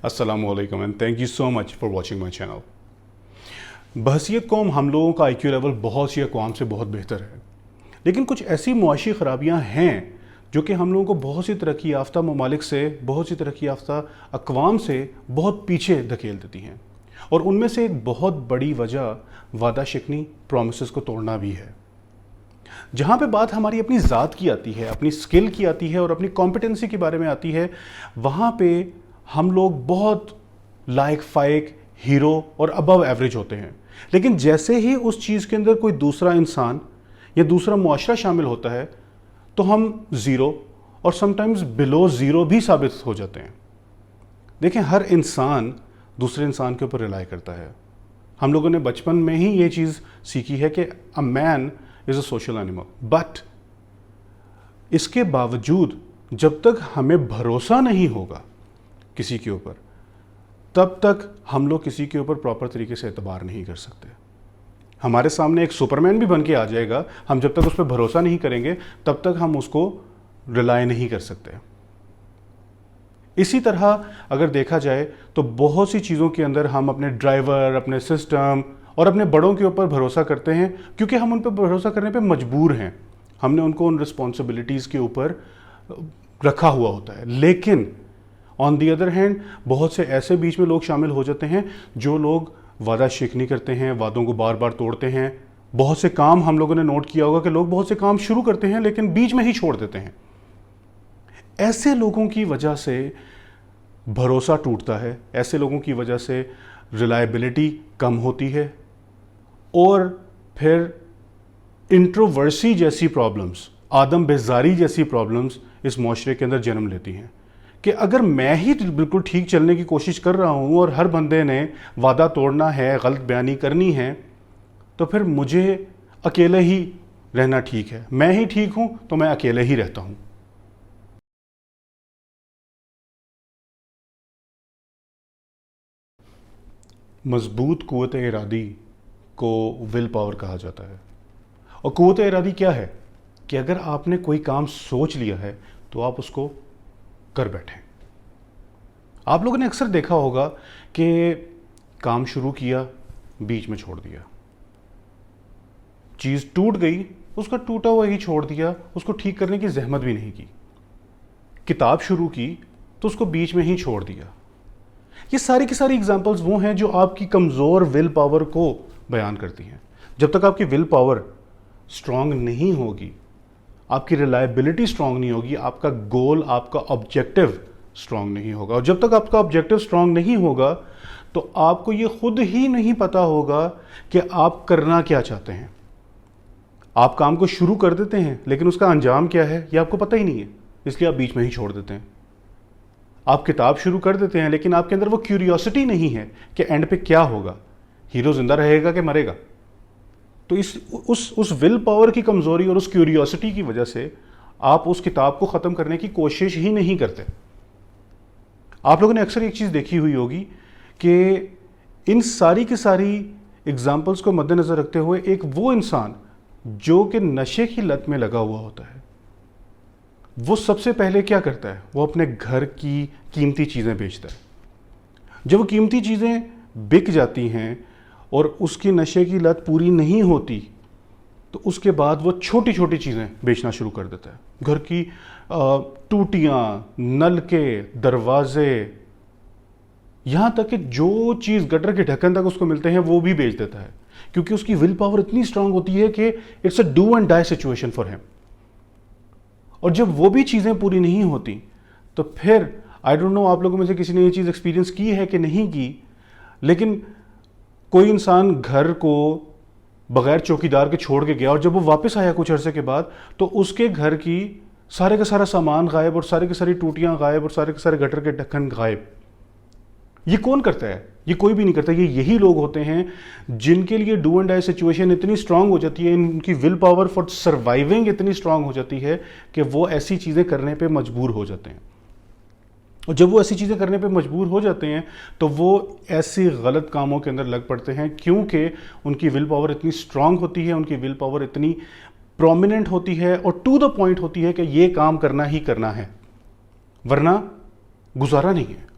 अस्सलाम वालेकुम and thank you so much for watching my channel. बहसीत कौम हम लोगों का IQ लेवल बहुत सी अक़वाम से बहुत बेहतर है, लेकिन कुछ ऐसी मुआशी ख़राबियाँ हैं जो कि हम लोगों को बहुत सी तरक्की याफ्ता ममालिक से, बहुत सी तरक्की याफ्ता अक़वाम से बहुत पीछे धकेल देती हैं। और उनमें से एक बहुत बड़ी वजह वादा शिकनी, प्रोमिसेस को तोड़ना भी है। जहाँ पे बात हमारी अपनी ज़ात की आती है, अपनी स्किल की आती है और अपनी कॉम्पिटेंसी के बारे में आती है, वहाँ पे हम लोग बहुत लायक फाइक, हीरो और अबव एवरेज होते हैं। लेकिन जैसे ही उस चीज़ के अंदर कोई दूसरा इंसान या दूसरा मुआशरा शामिल होता है तो हम ज़ीरो और समटाइम्स बिलो ज़ीरो भी साबित हो जाते हैं। देखें, हर इंसान दूसरे इंसान के ऊपर रिलाई करता है। हम लोगों ने बचपन में ही ये चीज़ सीखी है कि a man is a social animal, but इसके बावजूद जब तक हमें भरोसा नहीं होगा किसी के ऊपर, तब तक हम लोग किसी के ऊपर प्रॉपर तरीके से एतबार नहीं कर सकते। हमारे सामने एक सुपरमैन भी बन के आ जाएगा, हम जब तक उस पर भरोसा नहीं करेंगे तब तक हम उसको रिलाई नहीं कर सकते। इसी तरह अगर देखा जाए तो बहुत सी चीज़ों के अंदर हम अपने ड्राइवर, अपने सिस्टम और अपने बड़ों के ऊपर भरोसा करते हैं क्योंकि हम उन पर भरोसा करने पे मजबूर हैं। हमने उनको उन रिस्पॉन्सिबिलिटीज़ के ऊपर रखा हुआ होता है। लेकिन ऑन दी अदर हैंड बहुत से ऐसे बीच में लोग शामिल हो जाते हैं जो लोग वादा शिकनी करते हैं, वादों को बार बार तोड़ते हैं। बहुत से काम हम लोगों ने नोट किया होगा कि लोग बहुत से काम शुरू करते हैं लेकिन बीच में ही छोड़ देते हैं। ऐसे लोगों की वजह से भरोसा टूटता है, ऐसे लोगों की वजह से रिलायबिलिटी कम होती है और फिर इंट्रोवर्सी जैसी प्रॉब्लम्स, आदम बेजारी जैसी प्रॉब्लम्स इस माशरे के अंदर जन्म लेती हैं कि अगर मैं ही बिल्कुल ठीक चलने की कोशिश कर रहा हूँ और हर बंदे ने वादा तोड़ना है, गलत बयानी करनी है, तो फिर मुझे अकेले ही रहना ठीक है। मैं ही ठीक हूँ तो मैं अकेले ही रहता हूँ। मजबूत क़ुव्वत इरादी को विल पावर कहा जाता है। और क़ुव्वत इरादी क्या है कि अगर आपने कोई काम सोच लिया है तो आप उसको कर बैठें। आप लोगों ने अक्सर देखा होगा कि काम शुरू किया, बीच में छोड़ दिया, चीज़ टूट गई, उसका टूटा हुआ ही छोड़ दिया, उसको ठीक करने की जहमत भी नहीं की। किताब शुरू की तो उसको बीच में ही छोड़ दिया। ये सारी की सारी एग्जांपल्स वो हैं जो आपकी कमज़ोर विल पावर को बयान करती हैं। जब तक आपकी विल पावर स्ट्रांग नहीं होगी, आपकी रिलायबिलिटी स्ट्रांग नहीं होगी, आपका गोल, आपका ऑब्जेक्टिव स्ट्रांग नहीं होगा। और जब तक आपका ऑब्जेक्टिव स्ट्रांग नहीं होगा तो आपको ये खुद ही नहीं पता होगा कि आप करना क्या चाहते हैं। आप काम को शुरू कर देते हैं लेकिन उसका अंजाम क्या है ये आपको पता ही नहीं है, इसलिए आप बीच में ही छोड़ देते हैं। आप किताब शुरू कर देते हैं लेकिन आपके अंदर वो क्यूरियोसिटी नहीं है कि एंड पे क्या होगा, हीरो जिंदा रहेगा कि मरेगा। तो उस विल पावर की कमज़ोरी और उस क्यूरियोसिटी की वजह से आप उस किताब को ख़त्म करने की कोशिश ही नहीं करते। आप लोगों ने अक्सर एक चीज़ देखी हुई होगी कि इन सारी की सारी एग्जाम्पल्स को मद्देनज़र रखते हुए एक वो इंसान जो कि नशे की लत में लगा हुआ होता है, वो सबसे पहले क्या करता है, वो अपने घर की कीमती चीज़ें बेचता है। जब वो कीमती चीज़ें बिक जाती हैं और उसकी नशे की लत पूरी नहीं होती तो उसके बाद वो छोटी छोटी चीज़ें बेचना शुरू कर देता है। घर की टूटियाँ, नलके, दरवाजे, यहाँ तक कि जो चीज़ गटर के ढक्कन तक उसको मिलते हैं वो भी बेच देता है, क्योंकि उसकी विल पावर इतनी स्ट्रांग होती है कि it's a do and die situation for him. और जब वो भी चीज़ें पूरी नहीं होती तो फिर आई डोंट नो आप लोगों में से किसी ने ये चीज़ एक्सपीरियंस की है कि नहीं की, लेकिन कोई इंसान घर को बगैर चौकीदार के छोड़ के गया और जब वो वापस आया कुछ अरसे के बाद तो उसके घर की सारे का सारा सामान गायब और सारी की सारी टूटियाँ गायब और सारे के सारे गटर के ढक्कन गायब। ये कौन करता है? ये कोई भी नहीं करता। ये यही लोग होते हैं जिनके लिए डू एंड डाई सिचुएशन इतनी स्ट्रांग हो जाती है, उनकी विल पावर फॉर सर्वाइविंग इतनी स्ट्रांग हो जाती है कि वो ऐसी चीज़ें करने पे मजबूर हो जाते हैं। और जब वो ऐसी चीज़ें करने पे मजबूर हो जाते हैं तो वो ऐसे गलत कामों के अंदर लग पड़ते हैं, क्योंकि उनकी विल पावर इतनी स्ट्रांग होती है, उनकी विल पावर इतनी प्रोमिनेंट होती है और टू द पॉइंट होती है कि ये काम करना ही करना है, वरना गुजारा नहीं है।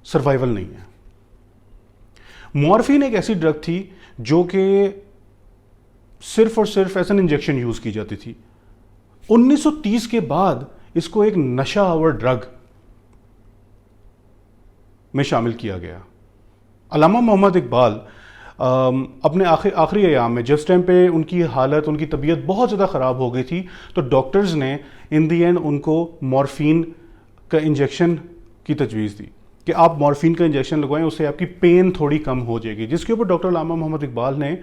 सर्वाइवल नहीं है। मॉर्फिन एक ऐसी ड्रग थी जो कि सिर्फ और सिर्फ एज एन इंजेक्शन यूज की जाती थी। 1930 के बाद इसको एक नशा आवर ड्रग में शामिल किया गया। अल्लामा मोहम्मद इकबाल अपने आखिरी अयाम में जिस टाइम पे उनकी हालत, उनकी तबीयत बहुत ज़्यादा ख़राब हो गई थी, तो डॉक्टर्स ने इन दी एंड उनको मॉर्फिन का इंजेक्शन की तजवीज़ दी कि आप मॉर्फिन का इंजेक्शन लगवाएं, उससे आपकी पेन थोड़ी कम हो जाएगी, जिसके ऊपर डॉक्टर अल्लामा मोहम्मद इकबाल ने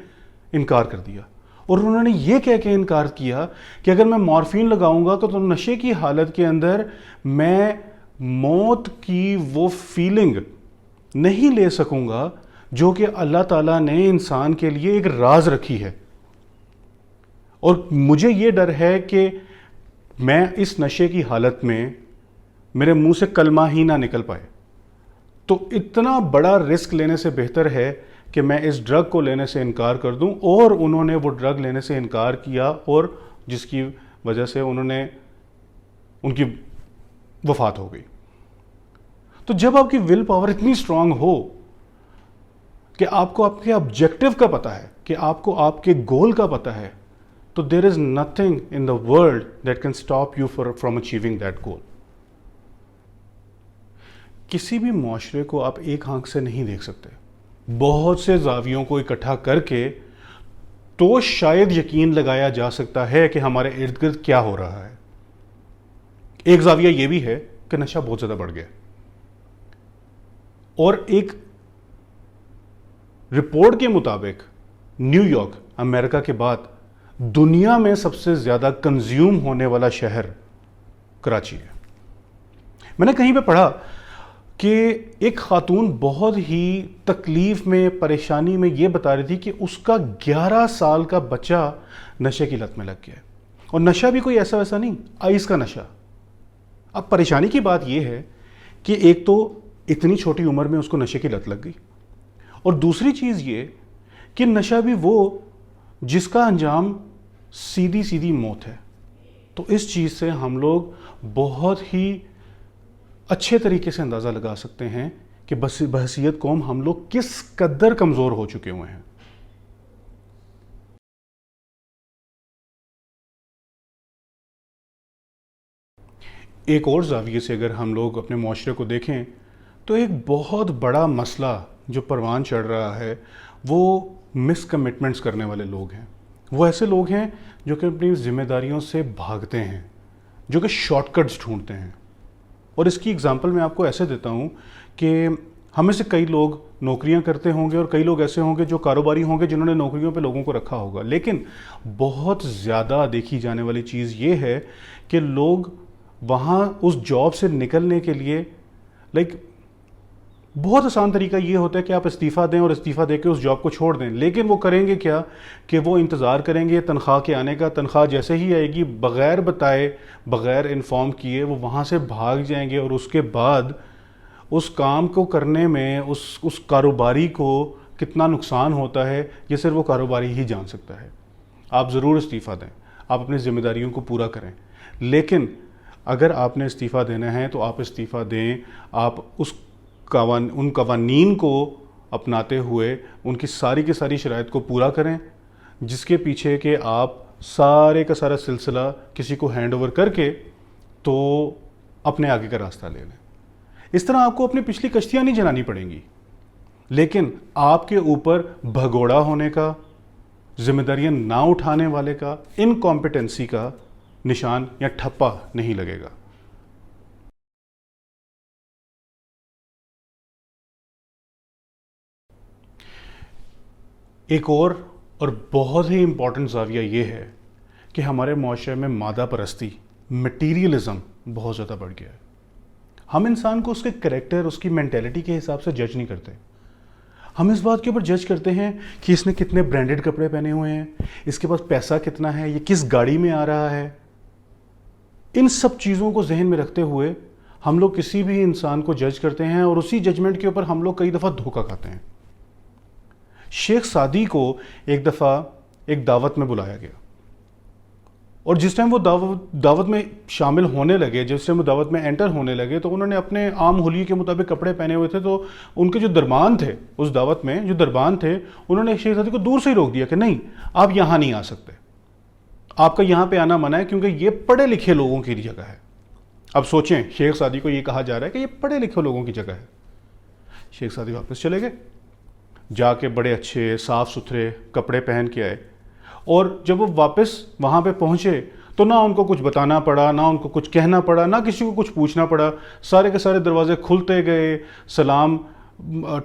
इनकार कर दिया। और उन्होंने ये कह के इनकार किया कि अगर मैं मॉर्फिन लगाऊंगा तो नशे की हालत के अंदर मैं मौत की वो फीलिंग नहीं ले सकूंगा जो कि अल्लाह ताला ने इंसान के लिए एक राज रखी है, और मुझे ये डर है कि मैं इस नशे की हालत में मेरे मुंह से कलमा ही ना निकल पाए। तो इतना बड़ा रिस्क लेने से बेहतर है कि मैं इस ड्रग को लेने से इनकार कर दूं। और उन्होंने वो ड्रग लेने से इनकार किया, और जिसकी वजह से उनकी वफात हो गई। तो जब आपकी विल पावर इतनी स्ट्रांग हो कि आपको आपके ऑब्जेक्टिव का पता है, कि आपको आपके गोल का पता है, तो there is nothing in the world that can stop you from achieving that goal. किसी भी मुआशरे को आप एक आंख से नहीं देख सकते, बहुत से जावियों को इकट्ठा करके तो शायद यकीन लगाया जा सकता है कि हमारे इर्द गिर्द क्या हो रहा है। एक जाविया यह भी है कि नशा बहुत ज्यादा बढ़ गया, और एक रिपोर्ट के मुताबिक न्यूयॉर्क अमेरिका के बाद दुनिया में सबसे ज्यादा कंज्यूम होने वाला शहर कराची है। मैंने कहीं पे पढ़ा कि एक खातून बहुत ही तकलीफ में, परेशानी में ये बता रही थी कि उसका 11 साल का बच्चा नशे की लत में लग गया, और नशा भी कोई ऐसा वैसा नहीं, आइस का नशा। अब परेशानी की बात यह है कि एक तो इतनी छोटी उम्र में उसको नशे की लत लग गई, और दूसरी चीज़ ये कि नशा भी वो जिसका अंजाम सीधी सीधी मौत है। तो इस चीज़ से हम लोग बहुत ही अच्छे तरीके से अंदाज़ा लगा सकते हैं कि बहसीयत कौम हम लोग किस कदर कमज़ोर हो चुके हुए हैं। एक और जाविये से अगर हम लोग अपने मुआशरे को देखें तो एक बहुत बड़ा मसला जो परवान चढ़ रहा है वो मिसकमिटमेंट्स करने वाले लोग हैं। वो ऐसे लोग हैं जो कि अपनी जिम्मेदारियों से भागते हैं, जो कि शॉर्टकट्स ढूंढते हैं। और इसकी एग्जांपल मैं आपको ऐसे देता हूँ कि हमें से कई लोग नौकरियां करते होंगे, और कई लोग ऐसे होंगे जो कारोबारी होंगे जिन्होंने नौकरियों पे लोगों को रखा होगा। लेकिन बहुत ज़्यादा देखी जाने वाली चीज़ ये है कि लोग वहाँ उस जॉब से निकलने के लिए बहुत आसान तरीका ये होता है कि आप इस्तीफ़ा दें और इस्तीफ़ा दे के उस जॉब को छोड़ दें। लेकिन वो करेंगे क्या कि वो इंतज़ार करेंगे तनख्वाह के आने का। तनख्वाह जैसे ही आएगी, बग़ैर बताए, बग़ैर इन्फॉर्म किए वो वहाँ से भाग जाएंगे, और उसके बाद उस काम को करने में उस कारोबारी को कितना नुकसान होता है ये सिर्फ वो कारोबारी ही जान सकता है। आप ज़रूर इस्तीफ़ा दें, आप अपनी ज़िम्मेदारियों को पूरा करें, लेकिन अगर आपने इस्तीफ़ा देना है तो आप इस्तीफ़ा दें, आप उन कवानीन को अपनाते हुए उनकी सारी की सारी शराइत को पूरा करें, जिसके पीछे कि आप सारे का सारा सिलसिला किसी को हैंड ओवर करके तो अपने आगे का रास्ता ले लें। इस तरह आपको अपनी पिछली कश्तियाँ नहीं जलानी पड़ेंगी, लेकिन आपके ऊपर भगोड़ा होने का, जिम्मेदारियां ना उठाने वाले का, इनकॉम्पिटेंसी का निशान या ठप्पा नहीं लगेगा। एक और बहुत ही इम्पॉर्टेंट ज़ाविया ये है कि हमारे मुआशरे में मादा परस्ती, मटीरियलिज़म बहुत ज़्यादा बढ़ गया है। हम इंसान को उसके कैरेक्टर, उसकी मेंटेलिटी के हिसाब से जज नहीं करते। हम इस बात के ऊपर जज करते हैं कि इसने कितने ब्रांडेड कपड़े पहने हुए हैं, इसके पास पैसा कितना है, ये किस गाड़ी में आ रहा है। इन सब चीज़ों को जहन में रखते हुए हम लोग किसी भी इंसान को जज करते हैं, और उसी जजमेंट के ऊपर हम लोग कई दफ़ा धोखा खाते हैं। शेख सादी को एक दफ़ा एक दावत में बुलाया गया, اور جس ٹائم وہ دعوت میں شامل ہونے لگے، جس ٹائم وہ دعوت میں انٹر ہونے لگے، تو انہوں نے اپنے عام حلیے کے مطابق کپڑے پہنے ہوئے تھے، تو ان کے جو دربان تھے اس دعوت میں، جو دربان تھے، انہوں نے شیخ سعدی کو دور سے ہی روک دیا کہ نہیں، آپ یہاں نہیں آ سکتے، آپ کا یہاں پہ آنا منع ہے، کیونکہ یہ پڑھے لکھے لوگوں کی جگہ ہے۔ اب سوچیں، شیخ سعدی کو یہ کہا جا رہا ہے کہ یہ پڑھے لکھے لوگوں کی جگہ ہے۔ شیخ سعدی واپس چلے گئے، جا کے بڑے اچھے صاف ستھرے کپڑے پہن کے آئے، اور جب وہ واپس وہاں پہ پہنچے تو نہ ان کو کچھ بتانا پڑا، نہ ان کو کچھ کہنا پڑا، نہ کسی کو کچھ پوچھنا پڑا، سارے کے سارے دروازے کھلتے گئے، سلام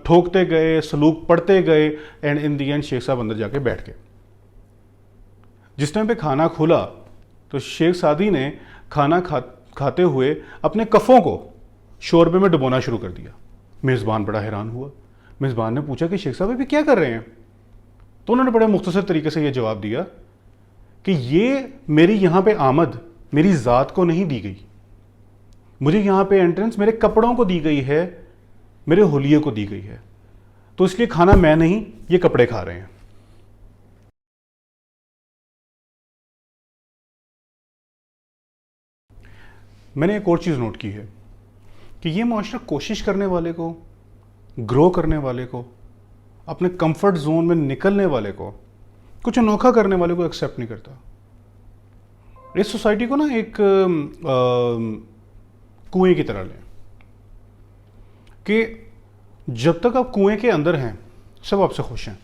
ٹھوکتے گئے، سلوک پڑھتے گئے، اینڈ ان دی اینڈ شیخ صاحب اندر جا کے بیٹھ گئے۔ جس ٹائم پہ کھانا کھلا تو شیخ سعدی نے کھانا کھاتے ہوئے اپنے کفوں کو شوربے میں ڈبونا شروع کر دیا۔ میزبان بڑا حیران ہوا، میزبان نے پوچھا کہ شیخ صاحب ابھی کیا کر رہے ہیں؟ تو انہوں نے بڑے مختصر طریقے سے یہ جواب دیا کہ یہ میری یہاں پہ آمد میری ذات کو نہیں دی گئی، مجھے یہاں پہ انٹرنس میرے کپڑوں کو دی گئی ہے، میرے حلیے کو دی گئی ہے، تو اس لیے کھانا میں نہیں، یہ کپڑے کھا رہے ہیں۔ میں نے ایک اور چیز نوٹ کی ہے کہ یہ معاشرہ کوشش کرنے والے کو، گرو کرنے والے کو، اپنے کمفرٹ زون میں نکلنے والے کو، کچھ انوکھا کرنے والے کو ایکسیپٹ نہیں کرتا۔ اس سوسائٹی کو نا ایک کنویں کی طرح لیں کہ جب تک آپ کنویں کے اندر ہیں سب آپ سے خوش ہیں،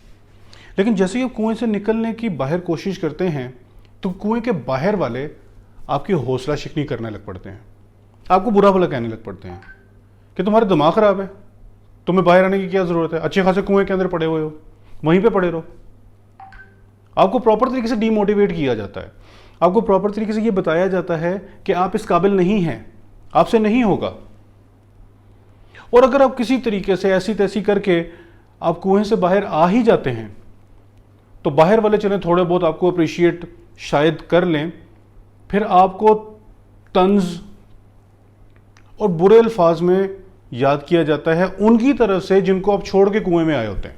لیکن جیسے ہی آپ کنویں سے نکلنے کی باہر کوشش کرتے ہیں تو کنویں کے باہر والے آپ کی حوصلہ شکنی کرنے لگ پڑتے ہیں، آپ کو برا بھلا کہنے لگ پڑتے ہیں کہ تمہارا دماغ خراب ہے، تمہیں باہر آنے کی کیا ضرورت ہے، اچھے خاصے کنویں کے اندر پڑے ہوئے ہو، وہیں پہ پڑے رہو۔ آپ کو پراپر طریقے سے ڈی موٹیویٹ کیا جاتا ہے، آپ کو پراپر طریقے سے یہ بتایا جاتا ہے کہ آپ اس قابل نہیں ہیں، آپ سے نہیں ہوگا۔ اور اگر آپ کسی طریقے سے ایسی تیسی کر کے آپ کنویں سے باہر آ ہی جاتے ہیں تو باہر والے چلیں تھوڑے بہت آپ کو اپریشیٹ شاید کر لیں، پھر آپ کو طنز اور برے الفاظ میں یاد کیا جاتا ہے ان کی طرف سے جن کو آپ چھوڑ کے کنویں میں آئے ہوتے ہیں۔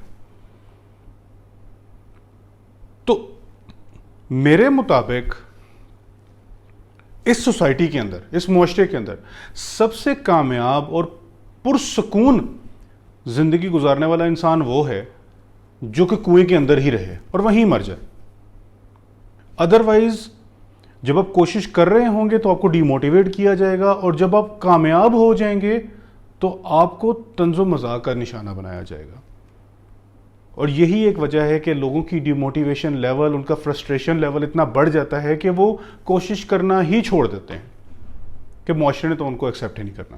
تو میرے مطابق اس سوسائٹی کے اندر، اس معاشرے کے اندر سب سے کامیاب اور پرسکون زندگی گزارنے والا انسان وہ ہے جو کہ کنویں کے اندر ہی رہے اور وہیں مر جائے۔ ادروائز جب آپ کوشش کر رہے ہوں گے تو آپ کو ڈی موٹیویٹ کیا جائے گا، اور جب آپ کامیاب ہو جائیں گے تو آپ کو طنز و مذاق کا نشانہ بنایا جائے گا۔ اور یہی ایک وجہ ہے کہ لوگوں کی ڈی موٹیویشن لیول، ان کا فرسٹریشن لیول اتنا بڑھ جاتا ہے کہ وہ کوشش کرنا ہی چھوڑ دیتے ہیں کہ معاشرے نے تو ان کو ایکسیپٹ ہی نہیں کرنا۔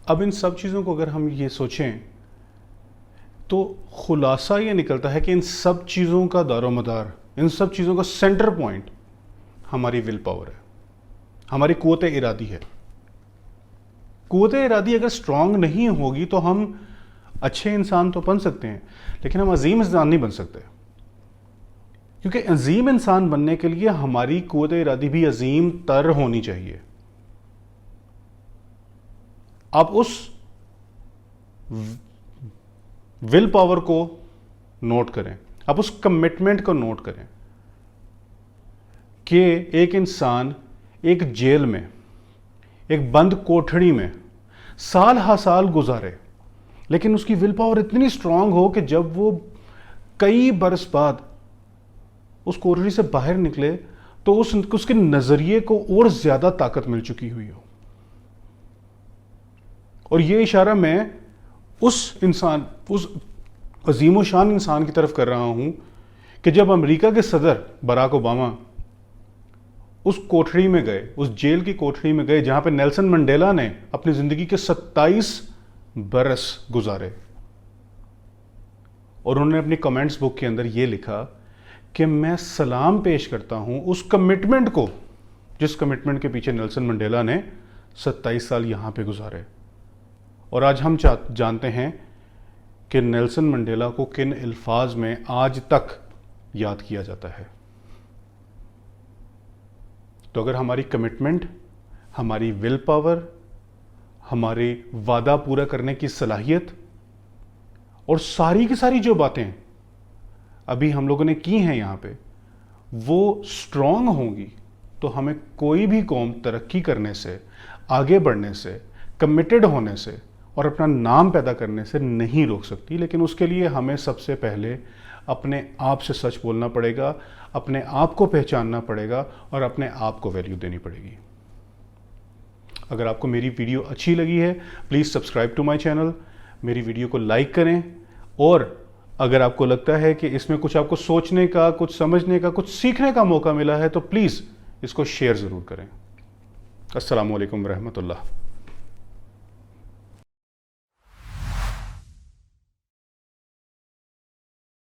اب ان سب چیزوں کو اگر ہم یہ سوچیں تو خلاصہ یہ نکلتا ہے کہ ان سب چیزوں کا دار و مدار، ان سب چیزوں کا سینٹر پوائنٹ ہماری ول پاور ہے، ہماری قوت ارادی ہے۔ قوت ارادی اگر اسٹرانگ نہیں ہوگی تو ہم اچھے انسان تو بن سکتے ہیں لیکن ہم عظیم انسان نہیں بن سکتے، کیونکہ عظیم انسان بننے کے لیے ہماری قوت ارادی بھی عظیم تر ہونی چاہیے۔ آپ اس ول پاور کو نوٹ کریں، آپ اس کمٹمنٹ کو نوٹ کریں کہ ایک انسان ایک جیل میں، ایک بند کوٹھڑی میں سال ہا سال گزارے، لیکن اس کی ول پاور اتنی اسٹرانگ ہو کہ جب وہ کئی برس بعد اس کوٹھڑی سے باہر نکلے تو اس کے نظریے کو اور زیادہ طاقت مل چکی ہوئی ہو۔ اور یہ اشارہ میں اس انسان، اس عظیم و شان انسان کی طرف کر رہا ہوں کہ جب امریکہ کے صدر براک اوباما اس کوٹھڑی میں گئے، اس جیل کی کوٹھڑی میں گئے جہاں پہ نیلسن منڈیلا نے اپنی زندگی کے 27 برس گزارے، اور انہوں نے اپنی کمنٹس بک کے اندر یہ لکھا کہ میں سلام پیش کرتا ہوں اس کمٹمنٹ کو جس کمٹمنٹ کے پیچھے نیلسن منڈیلا نے 27 سال یہاں پہ گزارے۔ اور آج ہم جانتے ہیں کہ نیلسن منڈیلا کو کن الفاظ میں آج تک یاد کیا جاتا ہے۔ تو اگر ہماری کمٹمنٹ، ہماری ول پاور، ہماری وعدہ پورا کرنے کی صلاحیت اور ساری کی ساری جو باتیں ابھی ہم لوگوں نے کی ہیں یہاں پہ وہ اسٹرانگ ہوں گی تو ہمیں کوئی بھی قوم ترقی کرنے سے، آگے بڑھنے سے، کمیٹڈ ہونے سے اور اپنا نام پیدا کرنے سے نہیں روک سکتی. لیکن اس کے لیے ہمیں سب سے پہلے اپنے آپ سے سچ بولنا پڑے گا، اپنے آپ کو پہچاننا پڑے گا اور اپنے آپ کو ویلیو دینی پڑے گی. اگر آپ کو میری ویڈیو اچھی لگی ہے please subscribe to my channel, میری ویڈیو کو لائک کریں، اور اگر آپ کو لگتا ہے کہ اس میں کچھ آپ کو سوچنے کا، کچھ سمجھنے کا، کچھ سیکھنے کا موقع ملا ہے تو پلیز اس کو شیئر ضرور کریں. السلام علیکم ورحمۃ اللہ.